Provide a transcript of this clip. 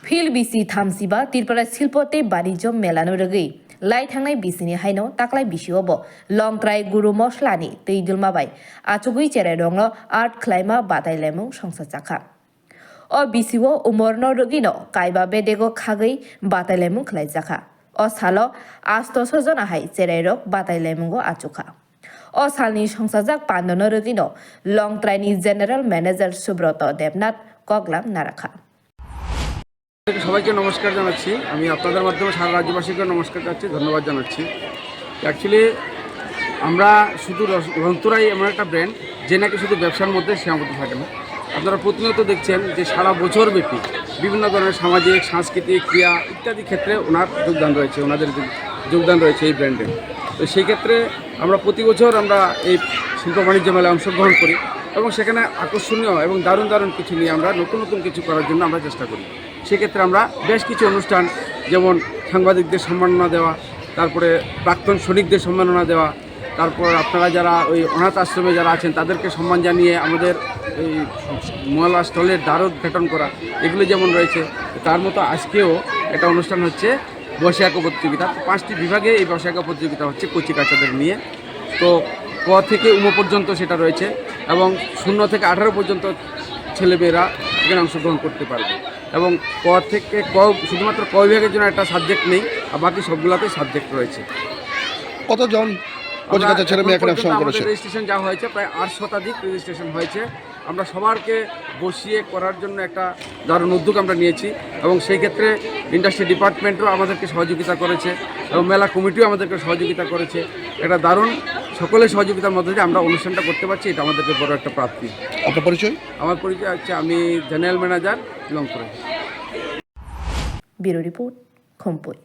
Fill बिसि थामजिबा Tripura शिल्पते बानिज्य melano रगै लाई थांनाय बिसिनि हाइनो ताकलाय बिसिओबो लंत्राय गुरु मस्लानि तैदुलमाबाय आचुगुइ चेराइ रंनो art खलाइमा batailai mwng songchajakha o bisiwo umorno rogino kaiba bedego khagui batailai mwng khalaijaka o salo 800 jona hai cherai rok batailai mwng achukha o salni songsajak pandono rogino longtraini general manager subroto devnath koglam narakha সবাইকে নমস্কার জানাচ্ছি। আমি আপনাদের মাধ্যমে সারা রাজ্যবাসীকে নমস্কার জানাচ্ছি, ধন্যবাদ জানাচ্ছি। অ্যাকচুয়ালি আমরা শুধু রংতুরাই এমন একটা ব্র্যান্ড যে নাকি শুধু ব্যবসার মধ্যে সীমাবদ্ধ থাকে না। আপনারা প্রতিনিয়ত দেখছেন যে সারা বছর ব্যাপী বিভিন্ন ধরনের সামাজিক সাংস্কৃতিক ক্রিয়া ইত্যাদি ক্ষেত্রে ওনাদের যোগদান রয়েছে এই ব্র্যান্ডে। তো সেই ক্ষেত্রে আমরা প্রতি বছর আমরা এই শিল্প বাণিজ্য মেলায় অংশগ্রহণ করি এবং সেখানে আকর্ষণীয় এবং দারুণ দারুণ কিছু নিয়ে আমরা নতুন কিছু করার জন্য আমরা চেষ্টা করি। সেক্ষেত্রে আমরা বেশ কিছু অনুষ্ঠান যেমন সাংবাদিকদের সম্মাননা দেওয়া, তারপরে প্রাক্তন সৈনিকদের সম্মাননা দেওয়া, তারপর আপনারা যারা ওই অনাথ আশ্রমে যারা আছেন তাদেরকে সম্মান জানিয়ে আমাদের এই মহলা স্টলের দ্বার উদ্ঘাটন করা, এগুলো যেমন রয়েছে। তার মতো আজকেও একটা অনুষ্ঠান হচ্ছে বসে আঁকা প্রতিযোগিতা। 5টি বিভাগে এই বসে আঁকা প্রতিযোগিতা হচ্ছে কচি কাচাদের নিয়ে। তো ক থেকে উম পর্যন্ত সেটা রয়েছে এবং 0 থেকে 18 পর্যন্ত ছেলেমেয়েরা এখানে অংশগ্রহণ করতে পারবে এবং ক থেকে শুধুমাত্র ক বিভাগের জন্য একটা সাবজেক্ট নেই, আর বাকি সবগুলোতেই সাবজেক্ট রয়েছে। কতজন রেজিস্ট্রেশন যা হয়েছে প্রায় 8 শতাধিক রেজিস্ট্রেশন হয়েছে। আমরা সবারকে বসিয়ে করার জন্য একটা দারুণ উদ্যোগ আমরা নিয়েছি এবং সেই ক্ষেত্রে ইন্ডাস্ট্রি ডিপার্টমেন্টও আমাদেরকে সহযোগিতা করেছে এবং মেলা কমিটিও আমাদেরকে সহযোগিতা করেছে। একটা দারুণ সকলের সহযোগিতার মধ্যে দিয়ে আমরা অনুষ্ঠানটা করতে পারছি, এটা আমাদেরকে বড় একটা প্রাপ্তি। আপনার পরিচয়? আমার পরিচয় হচ্ছে আমি জেনারেল ম্যানেজার লংপুরে। Bureau report, খুমপুই।